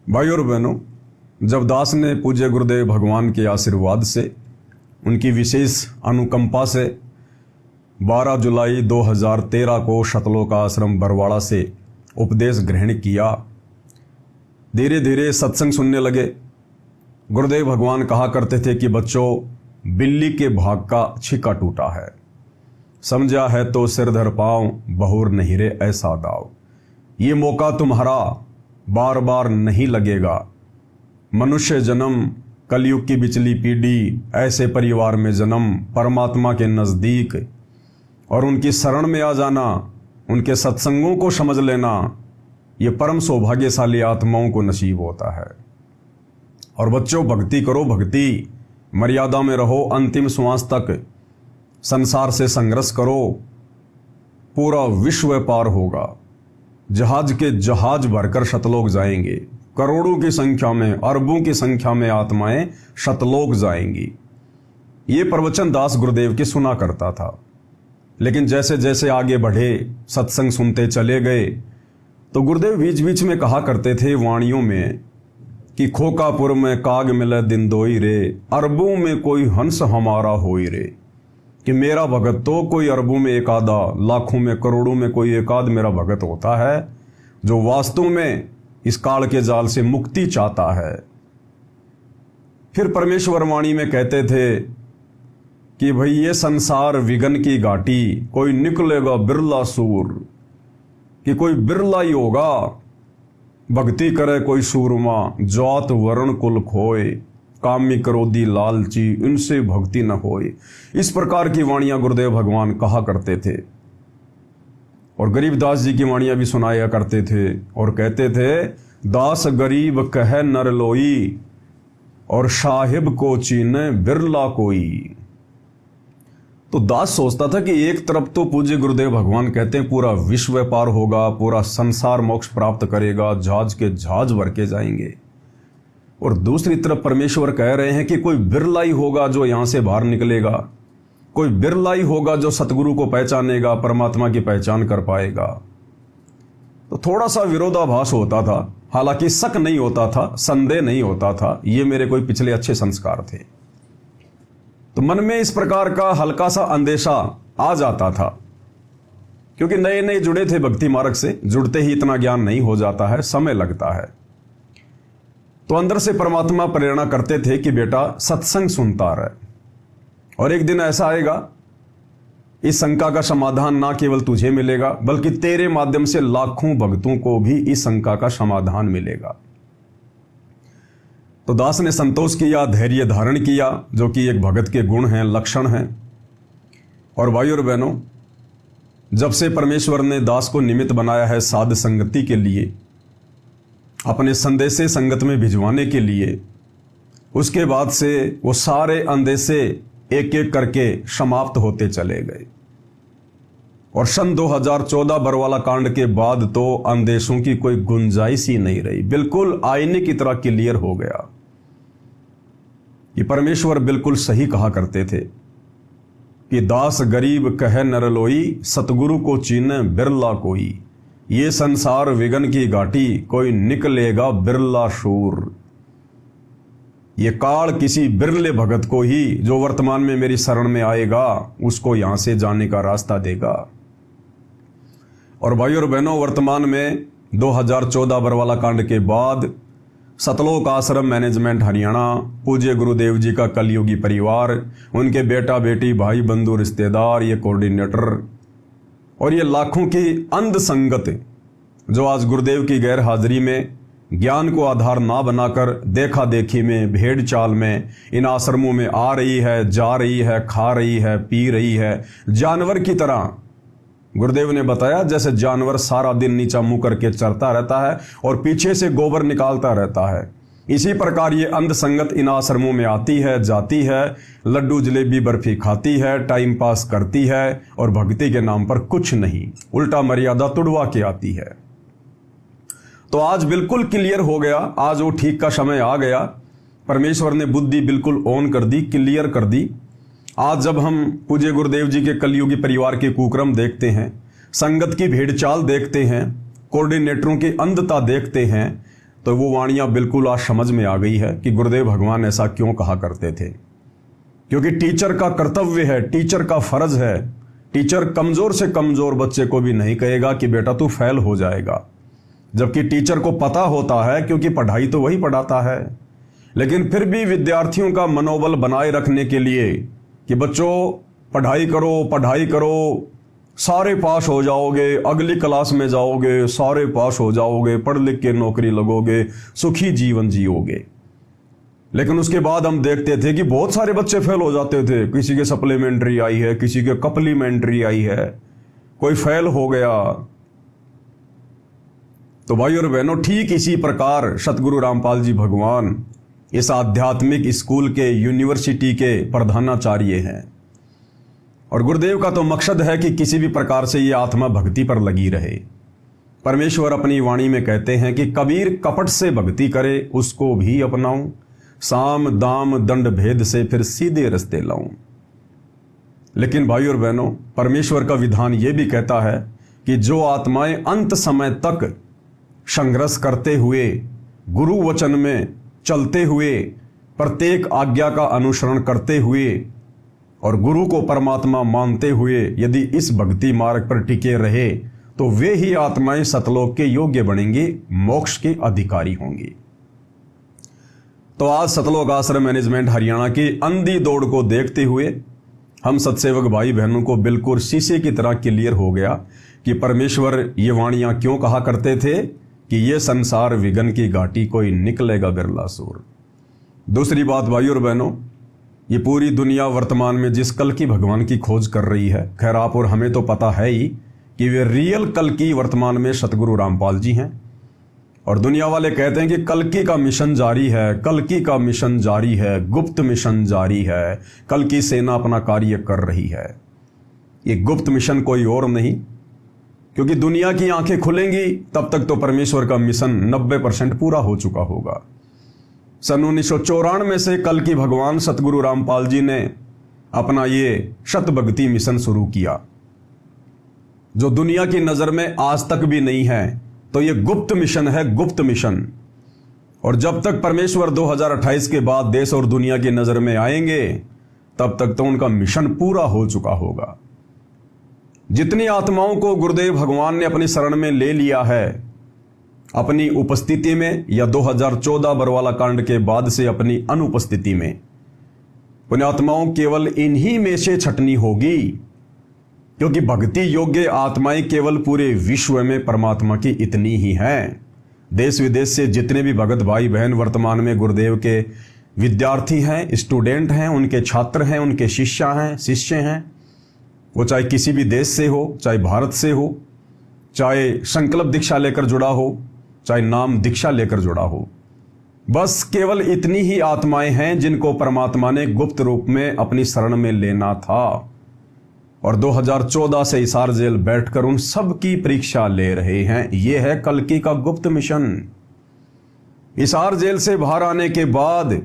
भाई और बहनों, जब दास ने पूज्य गुरुदेव भगवान के आशीर्वाद से, उनकी विशेष अनुकंपा से 12 जुलाई 2013 को शतलोक आश्रम बरवाड़ा से उपदेश ग्रहण किया, धीरे धीरे सत्संग सुनने लगे। गुरुदेव भगवान कहा करते थे कि बच्चों, बिल्ली के भाग का छिक्का टूटा है, समझा है तो सिर धर पाँव, बहुर नहीं रे ऐसा दाव। ये मौका तुम्हारा बार बार नहीं लगेगा। मनुष्य जन्म, कलयुग की बिचली पीढ़ी, ऐसे परिवार में जन्म, परमात्मा के नज़दीक और उनकी शरण में आ जाना, उनके सत्संगों को समझ लेना, ये परम सौभाग्यशाली आत्माओं को नसीब होता है। और बच्चों, भक्ति करो, भक्ति मर्यादा में रहो, अंतिम श्वास तक संसार से संघर्ष करो, पूरा विश्व पार होगा। जहाज के जहाज भरकर शतलोक जाएंगे, करोड़ों की संख्या में, अरबों की संख्या में आत्माएं शतलोक जाएंगी। ये प्रवचन दास गुरुदेव की सुना करता था। लेकिन जैसे जैसे आगे बढ़े, सत्संग सुनते चले गए, तो गुरुदेव बीच बीच में कहा करते थे वाणियों में कि खोकापुर में काग मिले दिन दोई रे, अरबों में कोई हंस हमारा होई रे। कि मेरा भगत तो कोई अरबों में एक आधा, लाखों में, करोड़ों में कोई एक आध मेरा भगत होता है, जो वास्तव में इस काल के जाल से मुक्ति चाहता है। फिर परमेश्वर वाणी में कहते थे कि भाई ये संसार विघन की घाटी, कोई निकलेगा बिरला सूर, कि कोई बिरला ही होगा। भक्ति करे कोई सूरमा, जात वर्ण कुल खोए, कामी क्रोधी लालची, इनसे भक्ति न होए। इस प्रकार की वाणियां गुरुदेव भगवान कहा करते थे। और गरीबदास जी की वाणियां भी सुनाया करते थे और कहते थे, दास गरीब कह नर लोई, और साहिब को चीने बिरला कोई। तो दास सोचता था कि एक तरफ तो पूज्य गुरुदेव भगवान कहते हैं पूरा विश्व पार होगा, पूरा संसार मोक्ष प्राप्त करेगा, जहाज के जहाज भर के जाएंगे, और दूसरी तरफ परमेश्वर कह रहे हैं कि कोई बिरला ही होगा जो यहां से बाहर निकलेगा, कोई बिरला ही होगा जो सतगुरु को पहचानेगा, परमात्मा की पहचान कर पाएगा। तो थोड़ा सा विरोधाभास होता था, हालांकि शक नहीं होता था, संदेह नहीं होता था, ये मेरे कोई पिछले अच्छे संस्कार थे। तो मन में इस प्रकार का हल्का सा अंदेशा आ जाता था, क्योंकि नए नए जुड़े थे भक्ति मार्ग से, जुड़ते ही इतना ज्ञान नहीं हो जाता है, समय लगता है। तो अंदर से परमात्मा प्रेरणा करते थे कि बेटा सत्संग सुनता रहे, और एक दिन ऐसा आएगा, इस शंका का समाधान ना केवल तुझे मिलेगा, बल्कि तेरे माध्यम से लाखों भक्तों को भी इस शंका का समाधान मिलेगा। तो दास ने संतोष किया, धैर्य धारण किया, जो कि एक भगत के गुण हैं, लक्षण हैं। और भाई और बहनों, जब से परमेश्वर ने दास को निमित्त बनाया है साध संगति के लिए, अपने संदेशे संगत में भिजवाने के लिए, उसके बाद से वो सारे अंदेशे एक एक करके समाप्त होते चले गए। और सन 2014 बरवाला कांड के बाद तो अंदेशों की कोई गुंजाइश ही नहीं रही, बिल्कुल आईने की तरह क्लियर हो गया। ये परमेश्वर बिल्कुल सही कहा करते थे कि दास गरीब कहे नर लोई, सतगुरु को चीने बिरला कोई। ये संसार विघन की घाटी, कोई निकलेगा बिरला शूर। ये काल किसी बिरले भगत को ही, जो वर्तमान में मेरी शरण में आएगा, उसको यहां से जाने का रास्ता देगा। और भाई और बहनों, वर्तमान में 2014 बरवाला कांड के बाद सतलोक आश्रम मैनेजमेंट हरियाणा, पूज्य गुरुदेव जी का कलयुगी परिवार, उनके बेटा बेटी, भाई बंधु रिश्तेदार, ये कोऑर्डिनेटर और ये लाखों की अंध संगत, जो आज गुरुदेव की गैर हाजिरी में ज्ञान को आधार ना बनाकर देखा देखी में, भेड़ चाल में इन आश्रमों में आ रही है, जा रही है, खा रही है, पी रही है, जानवर की तरह। गुरुदेव ने बताया जैसे जानवर सारा दिन नीचा मुंह करके चरता रहता है और पीछे से गोबर निकालता रहता है, इसी प्रकार ये अंध संगत इन आश्रमों में आती है, जाती है, लड्डू जलेबी बर्फी खाती है, टाइम पास करती है, और भक्ति के नाम पर कुछ नहीं, उल्टा मर्यादा तुड़वा के आती है। तो आज बिल्कुल क्लियर हो गया, आज वो ठीक का समय आ गया। परमेश्वर ने बुद्धि बिल्कुल ऑन कर दी, क्लियर कर दी। आज जब हम पूज्य गुरुदेव जी के कलयुगी परिवार के कुक्रम देखते हैं, संगत की भेड़चाल देखते हैं, कोऑर्डिनेटरों की अंधता देखते हैं, तो वो वाणियाँ बिल्कुल आज समझ में आ गई है कि गुरुदेव भगवान ऐसा क्यों कहा करते थे। क्योंकि टीचर का कर्तव्य है, टीचर का फर्ज है। टीचर कमज़ोर से कमज़ोर बच्चे को भी नहीं कहेगा कि बेटा तू फेल हो जाएगा, जबकि टीचर को पता होता है, क्योंकि पढ़ाई तो वही पढ़ाता है। लेकिन फिर भी विद्यार्थियों का मनोबल बनाए रखने के लिए कि बच्चों पढ़ाई करो, पढ़ाई करो, सारे पास हो जाओगे, अगली क्लास में जाओगे, सारे पास हो जाओगे, पढ़ लिख के नौकरी लगोगे, सुखी जीवन जियोगे। लेकिन उसके बाद हम देखते थे कि बहुत सारे बच्चे फेल हो जाते थे। किसी के सप्लीमेंट्री आई है, किसी के कप्लीमेंट्री आई है, कोई फेल हो गया। तो भाई और बहनों, ठीक इसी प्रकार सतगुरु रामपाल जी भगवान इस आध्यात्मिक स्कूल के, यूनिवर्सिटी के प्रधानाचार्य हैं। और गुरुदेव का तो मकसद है कि किसी भी प्रकार से ये आत्मा भक्ति पर लगी रहे। परमेश्वर अपनी वाणी में कहते हैं कि कबीर कपट से भक्ति करे उसको भी अपनाऊं, साम दाम दंड भेद से फिर सीधे रास्ते लाऊं। लेकिन भाई और बहनों, परमेश्वर का विधान ये भी कहता है कि जो आत्माएं अंत समय तक संघर्ष करते हुए, गुरु वचन में चलते हुए, प्रत्येक आज्ञा का अनुसरण करते हुए और गुरु को परमात्मा मानते हुए यदि इस भक्ति मार्ग पर टिके रहे, तो वे ही आत्माएं सतलोक के योग्य बनेंगी, मोक्ष के अधिकारी होंगी। तो आज सतलोक आश्रम मैनेजमेंट हरियाणा की अंधी दौड़ को देखते हुए हम सत्सेवक भाई बहनों को बिल्कुल शीशे की तरह क्लियर हो गया कि परमेश्वर ये वाणियां क्यों कहा करते थे कि ये संसार विघन की घाटी, कोई निकलेगा बिरला सूर। दूसरी बात भाई और बहनों, ये पूरी दुनिया वर्तमान में जिस कल की भगवान की खोज कर रही है, खैर आप और हमें तो पता है ही कि वे रियल कल की वर्तमान में सतगुरु रामपाल जी हैं। और दुनिया वाले कहते हैं कि कल्कि का मिशन जारी है, कल्कि का मिशन जारी है, गुप्त मिशन जारी है, कल की सेना अपना कार्य कर रही है। ये गुप्त मिशन कोई और नहीं, क्योंकि दुनिया की आंखें खुलेंगी तब तक तो परमेश्वर का मिशन 90% पूरा हो चुका होगा। सन 1994 से कल की भगवान सतगुरु रामपाल जी ने अपना ये शत भक्ति मिशन शुरू किया, जो दुनिया की नज़र में आज तक भी नहीं है। तो ये गुप्त मिशन है, गुप्त मिशन। और जब तक परमेश्वर 2028 के बाद देश और दुनिया की नज़र में आएंगे, तब तक तो उनका मिशन पूरा हो चुका होगा। जितनी आत्माओं को गुरुदेव भगवान ने अपनी शरण में ले लिया है, अपनी उपस्थिति में या 2014 बरवाला कांड के बाद से अपनी अनुपस्थिति में, उन आत्माओं केवल इन्हीं में से छटनी होगी, क्योंकि भक्ति योग्य आत्माएं केवल पूरे विश्व में परमात्मा की इतनी ही हैं। देश विदेश से जितने भी भगत भाई बहन वर्तमान में गुरुदेव के विद्यार्थी हैं, स्टूडेंट हैं, उनके छात्र हैं, उनके शिष्य हैं, वो चाहे किसी भी देश से हो, चाहे भारत से हो, चाहे संकल्प दीक्षा लेकर जुड़ा हो, चाहे नाम दीक्षा लेकर जुड़ा हो, बस केवल इतनी ही आत्माएं हैं जिनको परमात्मा ने गुप्त रूप में अपनी शरण में लेना था। और 2014 से हिसार जेल बैठकर उन सब की परीक्षा ले रहे हैं। यह है कल्कि का गुप्त मिशन। हिसार जेल से बाहर आने के बाद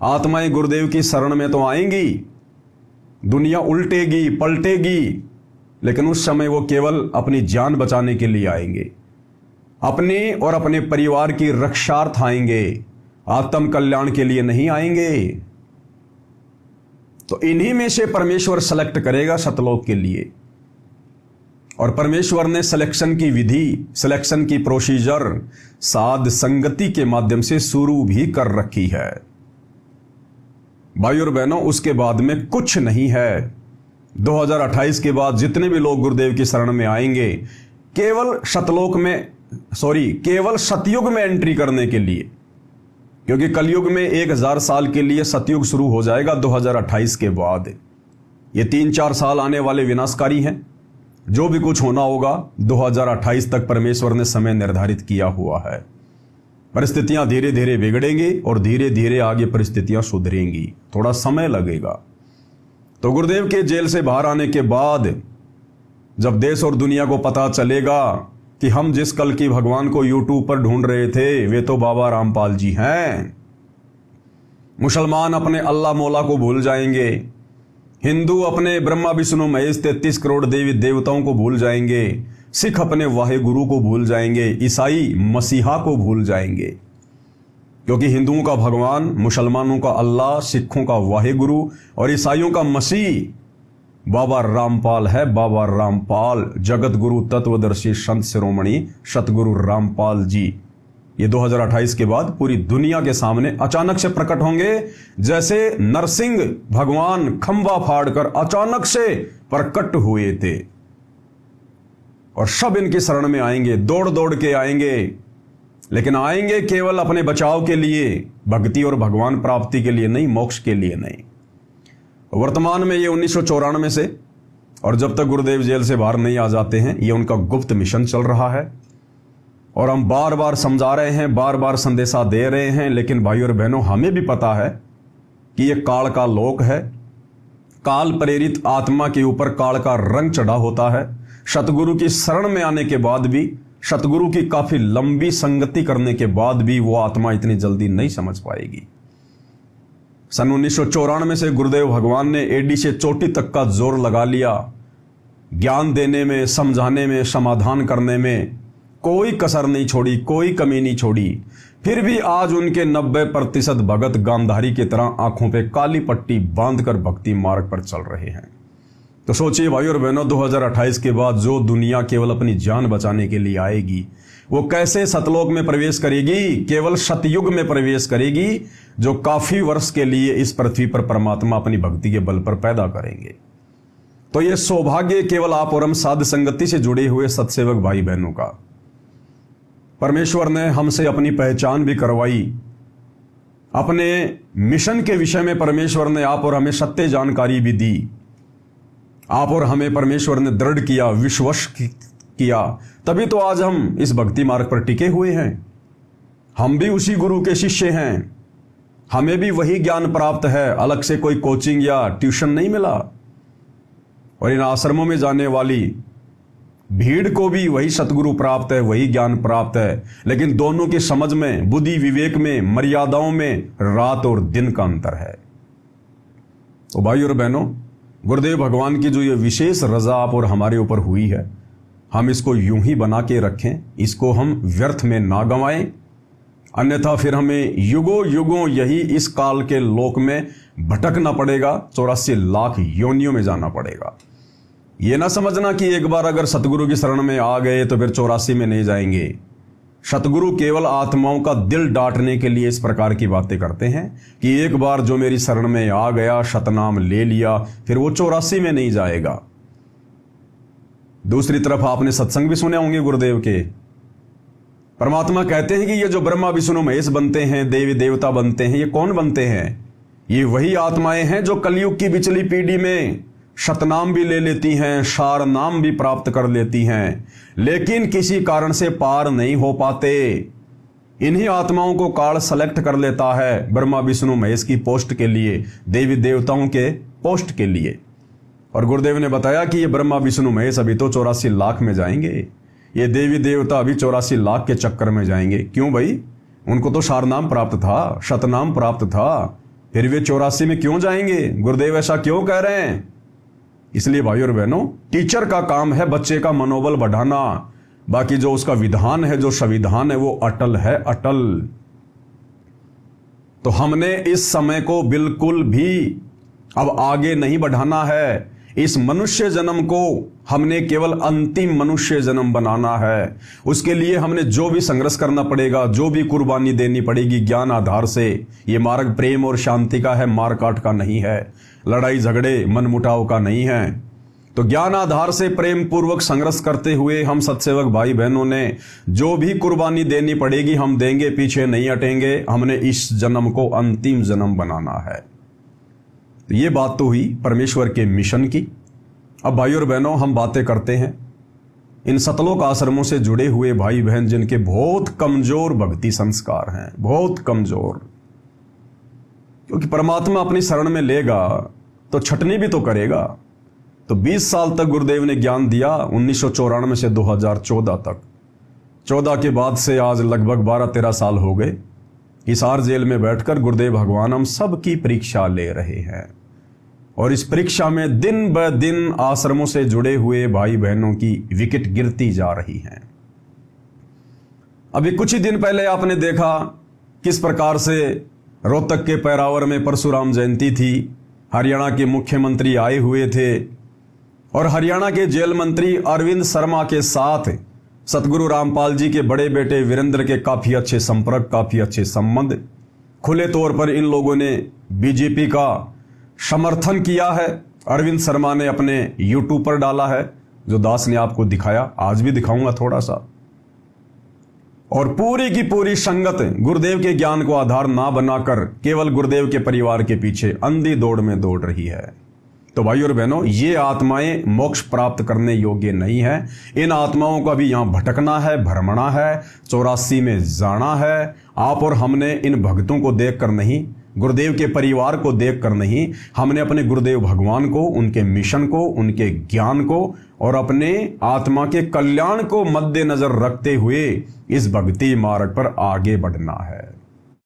आत्माएं गुरुदेव की शरण में तो आएंगी, दुनिया उल्टेगी पलटेगी, लेकिन उस समय वो केवल अपनी जान बचाने के लिए आएंगे, अपने और अपने परिवार की रक्षार्थ आएंगे, आत्म कल्याण के लिए नहीं आएंगे। तो इन्हीं में से परमेश्वर सेलेक्ट करेगा सतलोक के लिए। और परमेश्वर ने सिलेक्शन की विधि, सिलेक्शन की प्रोसीजर साध संगति के माध्यम से शुरू भी कर रखी है। भाई और बहनों, उसके बाद में कुछ नहीं है। 2028 के बाद जितने भी लोग गुरुदेव की शरण में आएंगे, केवल केवल सतयुग में एंट्री करने के लिए, क्योंकि कलयुग में 1000 साल के लिए सतयुग शुरू हो जाएगा 2028 के बाद। ये 3-4 साल आने वाले विनाशकारी हैं। जो भी कुछ होना होगा 2028 तक परमेश्वर ने समय निर्धारित किया हुआ है। परिस्थितियां धीरे धीरे बिगड़ेंगी और धीरे धीरे आगे परिस्थितियां सुधरेंगी, थोड़ा समय लगेगा। तो गुरुदेव के जेल से बाहर आने के बाद जब देश और दुनिया को पता चलेगा कि हम जिस कल की भगवान को यूट्यूब पर ढूंढ रहे थे वे तो बाबा रामपाल जी हैं, मुसलमान अपने अल्लाह मौला को भूल जाएंगे, हिंदू अपने ब्रह्मा विष्णु महेश 33 करोड़ देवी देवताओं को भूल जाएंगे, सिख अपने वाहे गुरु को भूल जाएंगे, ईसाई मसीहा को भूल जाएंगे, क्योंकि हिंदुओं का भगवान, मुसलमानों का अल्लाह, सिखों का वाहे गुरु और ईसाइयों का मसीह बाबा रामपाल है। बाबा रामपाल, जगत गुरु तत्वदर्शी संत शिरोमणि सतगुरु रामपाल जी, ये 2028 के बाद पूरी दुनिया के सामने अचानक से प्रकट होंगे, जैसे नरसिंह भगवान खंबा फाड़कर अचानक से प्रकट हुए थे। और सब इनकी शरण में आएंगे, दौड़ दौड़ के आएंगे, लेकिन आएंगे केवल अपने बचाव के लिए, भक्ति और भगवान प्राप्ति के लिए नहीं, मोक्ष के लिए नहीं। वर्तमान में ये 1994 से, और जब तक गुरुदेव जेल से बाहर नहीं आ जाते हैं, ये उनका गुप्त मिशन चल रहा है। और हम बार बार समझा रहे हैं, बार बार संदेशा दे रहे हैं, लेकिन भाई और बहनों, हमें भी पता है कि ये काल का लोक है। काल प्रेरित आत्मा के ऊपर काल का रंग चढ़ा होता है। सतगुरु की शरण में आने के बाद भी, सतगुरु की काफी लंबी संगति करने के बाद भी वो आत्मा इतनी जल्दी नहीं समझ पाएगी। सन 1994 से गुरुदेव भगवान ने एडी से चोटी तक का जोर लगा लिया, ज्ञान देने में, समझाने में, समाधान करने में कोई कसर नहीं छोड़ी, कोई कमी नहीं छोड़ी। फिर भी आज उनके 90% भगत गांधारी की तरह आंखों पे काली पट्टी बांधकर भक्ति मार्ग पर चल रहे हैं। तो सोचिए भाई और बहनों, 2028 के बाद जो दुनिया केवल अपनी जान बचाने के लिए आएगी, वो कैसे सतलोक में प्रवेश करेगी? केवल सतयुग में प्रवेश करेगी, जो काफी वर्ष के लिए इस पृथ्वी पर परमात्मा अपनी भक्ति के बल पर पैदा करेंगे। तो ये सौभाग्य केवल आप और हम साध संगति से जुड़े हुए सत्सेवक भाई बहनों का। परमेश्वर ने हमसे अपनी पहचान भी करवाई। अपने मिशन के विषय में परमेश्वर ने आप और हमें सत्य जानकारी भी दी। आप और हमें परमेश्वर ने दृढ़ किया, विश्वास किया, तभी तो आज हम इस भक्ति मार्ग पर टिके हुए हैं। हम भी उसी गुरु के शिष्य हैं, हमें भी वही ज्ञान प्राप्त है, अलग से कोई कोचिंग या ट्यूशन नहीं मिला। और इन आश्रमों में जाने वाली भीड़ को भी वही सतगुरु प्राप्त है, वही ज्ञान प्राप्त है, लेकिन दोनों की समझ में, बुद्धि विवेक में, मर्यादाओं में रात और दिन का अंतर है। तो भाई और बहनों, गुरुदेव भगवान की जो ये विशेष रजा आप और हमारे ऊपर हुई है, हम इसको यूं ही बना के रखें, इसको हम व्यर्थ में ना गंवाएं, अन्यथा फिर हमें युगों युगों यही इस काल के लोक में भटकना पड़ेगा, 84 लाख योनियों में जाना पड़ेगा। ये ना समझना कि एक बार अगर सतगुरु की शरण में आ गए तो फिर 84 में नहीं जाएंगे। सतगुरु केवल आत्माओं का दिल डांटने के लिए इस प्रकार की बातें करते हैं कि एक बार जो मेरी शरण में आ गया, सतनाम ले लिया, फिर वो 84 में नहीं जाएगा। दूसरी तरफ आपने सत्संग भी सुने होंगे गुरुदेव के। परमात्मा कहते हैं कि ये जो ब्रह्मा विष्णु महेश बनते हैं, देवी देवता बनते हैं, ये कौन बनते हैं? ये वही आत्माएं हैं जो कलयुग की बिचली पीढ़ी में सतनाम भी ले लेती हैं, सार नाम भी प्राप्त कर लेती हैं, लेकिन किसी कारण से पार नहीं हो पाते। इन्हीं आत्माओं को काल सेलेक्ट कर लेता है ब्रह्मा विष्णु महेश की पोस्ट के लिए, देवी देवताओं के पोस्ट के लिए। और गुरुदेव ने बताया कि ये ब्रह्मा विष्णु महेश अभी तो 84 लाख में जाएंगे, ये देवी देवता अभी 84 लाख के चक्कर में जाएंगे। क्यों भाई? उनको तो सारनाम प्राप्त था, शतनाम प्राप्त था, फिर वे 84 में क्यों जाएंगे? गुरुदेव ऐसा क्यों कह रहे हैं? इसलिए भाई और बहनों, टीचर का काम है बच्चे का मनोबल बढ़ाना, बाकी जो उसका विधान है, जो संविधान है, वो अटल है, अटल। तो हमने इस समय को बिल्कुल भी अब आगे नहीं बढ़ाना है। इस मनुष्य जन्म को हमने केवल अंतिम मनुष्य जन्म बनाना है। उसके लिए हमने जो भी संघर्ष करना पड़ेगा, जो भी कुर्बानी देनी पड़ेगी ज्ञान आधार से। ये मार्ग प्रेम और शांति का है, मारकाट का नहीं है, लड़ाई झगड़े मनमुटाव का नहीं है। तो ज्ञान आधार से प्रेम पूर्वक संघर्ष करते हुए हम सत्सेवक भाई बहनों ने जो भी कुर्बानी देनी पड़ेगी हम देंगे, पीछे नहीं हटेंगे। हमने इस जन्म को अंतिम जन्म बनाना है। तो ये बात तो हुई परमेश्वर के मिशन की। अब भाई और बहनों, हम बातें करते हैं इन सतलोक आश्रमों से जुड़े हुए भाई बहन जिनके बहुत कमजोर भक्ति संस्कार हैं, बहुत कमजोर। क्योंकि परमात्मा अपनी शरण में लेगा तो छटनी भी तो करेगा। तो 20 साल तक गुरुदेव ने ज्ञान दिया, 1994 से 2014 तक। 14 के बाद से आज लगभग 12-13 साल हो गए। हिसार जेल में बैठकर गुरुदेव भगवान हम सब की परीक्षा ले रहे हैं। और इस परीक्षा में दिन ब दिन आश्रमों से जुड़े हुए भाई बहनों की विकेट गिरती जा रही हैं। अभी कुछ ही दिन पहले आपने देखा किस प्रकार से रोहतक के पैरावर में परशुराम जयंती थी। हरियाणा के मुख्यमंत्री आए हुए थे और हरियाणा के जेल मंत्री अरविंद शर्मा के साथ सतगुरु रामपाल जी के बड़े बेटे वीरेंद्र के काफ़ी अच्छे संपर्क, काफ़ी अच्छे संबंध। खुले तौर पर इन लोगों ने बीजेपी का समर्थन किया है। अरविंद शर्मा ने अपने यूट्यूब पर डाला है, जो दास ने आपको दिखाया, आज भी दिखाऊंगा थोड़ा सा। और पूरी की पूरी संगत गुरुदेव के ज्ञान को आधार ना बनाकर केवल गुरुदेव के परिवार के पीछे अंधी दौड़ में दौड़ रही है। तो भाई और बहनों, ये आत्माएं मोक्ष प्राप्त करने योग्य नहीं है। इन आत्माओं का भी यहाँ भटकना है, भ्रमणा है, 84 में जाना है। आप और हमने इन भक्तों को देखकर नहीं, गुरुदेव के परिवार को देखकर नहीं, हमने अपने गुरुदेव भगवान को, उनके मिशन को, उनके ज्ञान को और अपने आत्मा के कल्याण को मद्देनजर रखते हुए इस भक्ति मार्ग पर आगे बढ़ना है।